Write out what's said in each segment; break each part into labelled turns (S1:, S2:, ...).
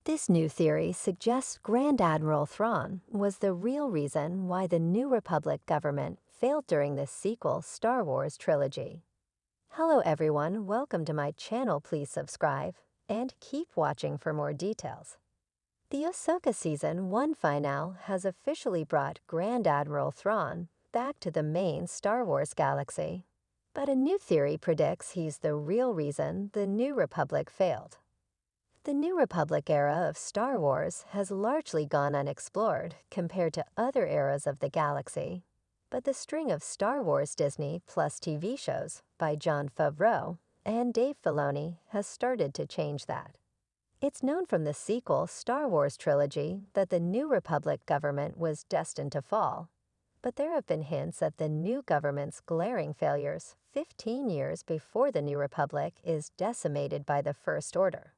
S1: This new theory suggests Grand Admiral Thrawn was the real reason why the New Republic government failed during the sequel Star Wars trilogy. Hello everyone, welcome to my channel. Please subscribe and keep watching for more details. The Ahsoka Season 1 finale has officially brought Grand Admiral Thrawn back to the main Star Wars galaxy. But a new theory predicts he's the real reason the New Republic failed. The New Republic era of Star Wars has largely gone unexplored compared to other eras of the galaxy, but the string of Star Wars Disney Plus TV shows by Jon Favreau and Dave Filoni has started to change that. It's known from the sequel Star Wars trilogy that the New Republic government was destined to fall, but there have been hints at the new government's glaring failures 15 years before the New Republic is decimated by the First Order.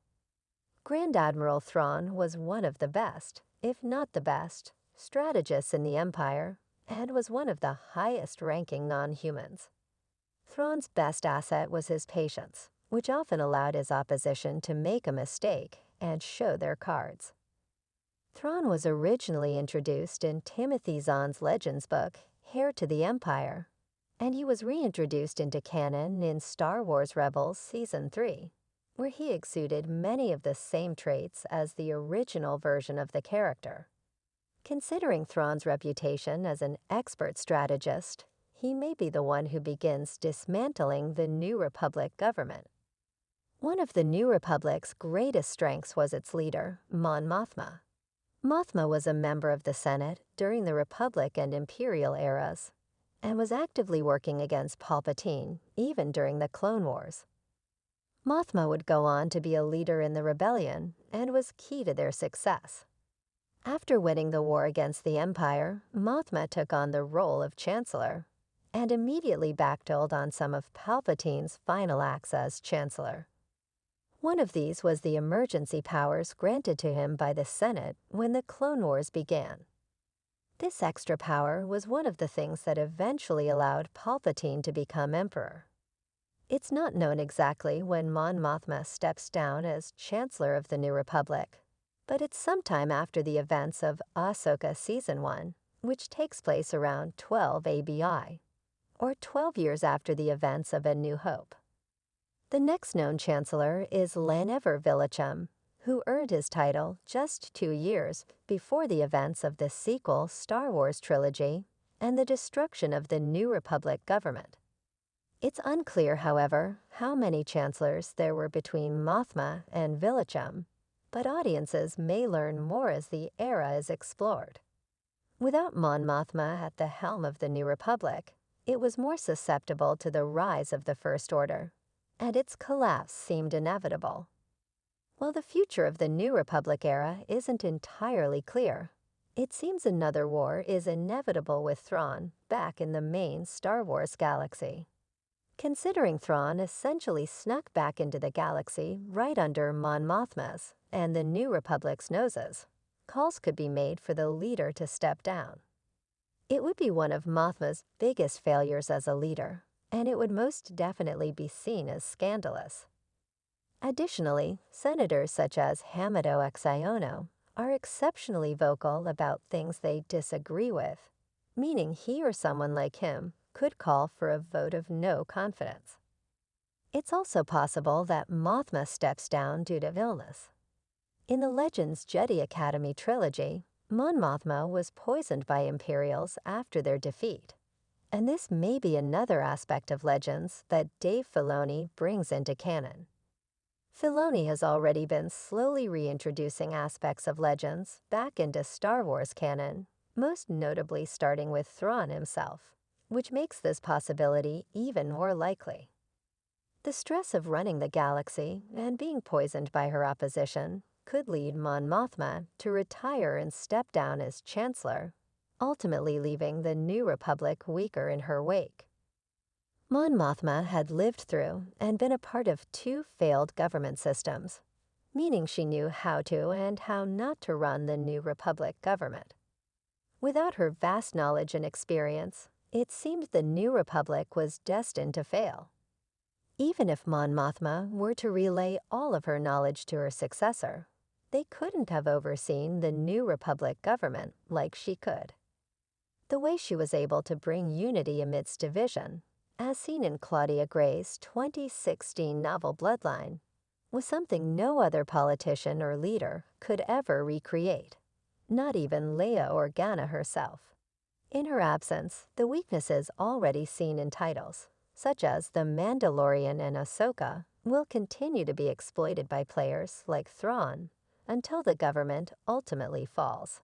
S1: Grand Admiral Thrawn was one of the best, if not the best, strategists in the Empire and was one of the highest-ranking non-humans. Thrawn's best asset was his patience, which often allowed his opposition to make a mistake and show their cards. Thrawn was originally introduced in Timothy Zahn's Legends book, Heir to the Empire, and he was reintroduced into canon in Star Wars Rebels Season 3. Where he exuded many of the same traits as the original version of the character. Considering Thrawn's reputation as an expert strategist, he may be the one who begins dismantling the New Republic government. One of the New Republic's greatest strengths was its leader, Mon Mothma. Mothma was a member of the Senate during the Republic and Imperial eras, and was actively working against Palpatine even during the Clone Wars. Mothma would go on to be a leader in the rebellion and was key to their success. After winning the war against the Empire, Mothma took on the role of Chancellor and immediately backdoled on some of Palpatine's final acts as Chancellor. One of these was the emergency powers granted to him by the Senate when the Clone Wars began. This extra power was one of the things that eventually allowed Palpatine to become Emperor. It's not known exactly when Mon Mothma steps down as Chancellor of the New Republic, but it's sometime after the events of Ahsoka Season 1, which takes place around 12 ABI, or 12 years after the events of A New Hope. The next known Chancellor is Lanever Villachum, who earned his title just 2 years before the events of the sequel Star Wars trilogy and the destruction of the New Republic government. It's unclear, however, how many chancellors there were between Mothma and Villachum, but audiences may learn more as the era is explored. Without Mon Mothma at the helm of the New Republic, it was more susceptible to the rise of the First Order, and its collapse seemed inevitable. While the future of the New Republic era isn't entirely clear, it seems another war is inevitable with Thrawn back in the main Star Wars galaxy. Considering Thrawn essentially snuck back into the galaxy right under Mon Mothma's and the New Republic's noses, calls could be made for the leader to step down. It would be one of Mothma's biggest failures as a leader, and it would most definitely be seen as scandalous. Additionally, senators such as Hamado Xiono are exceptionally vocal about things they disagree with, meaning he or someone like him could call for a vote of no confidence. It's also possible that Mothma steps down due to illness. In the Legends Jedi Academy trilogy, Mon Mothma was poisoned by Imperials after their defeat, and this may be another aspect of Legends that Dave Filoni brings into canon. Filoni has already been slowly reintroducing aspects of Legends back into Star Wars canon, most notably starting with Thrawn himself, which makes this possibility even more likely. The stress of running the galaxy and being poisoned by her opposition could lead Mon Mothma to retire and step down as Chancellor, ultimately leaving the New Republic weaker in her wake. Mon Mothma had lived through and been a part of 2 failed government systems, meaning she knew how to and how not to run the New Republic government. Without her vast knowledge and experience, it seemed the New Republic was destined to fail. Even if Mon Mothma were to relay all of her knowledge to her successor, they couldn't have overseen the New Republic government like she could. The way she was able to bring unity amidst division, as seen in Claudia Gray's 2016 novel Bloodline, was something no other politician or leader could ever recreate, not even Leia Organa herself. In her absence, the weaknesses already seen in titles, such as The Mandalorian and Ahsoka, will continue to be exploited by players like Thrawn until the government ultimately falls.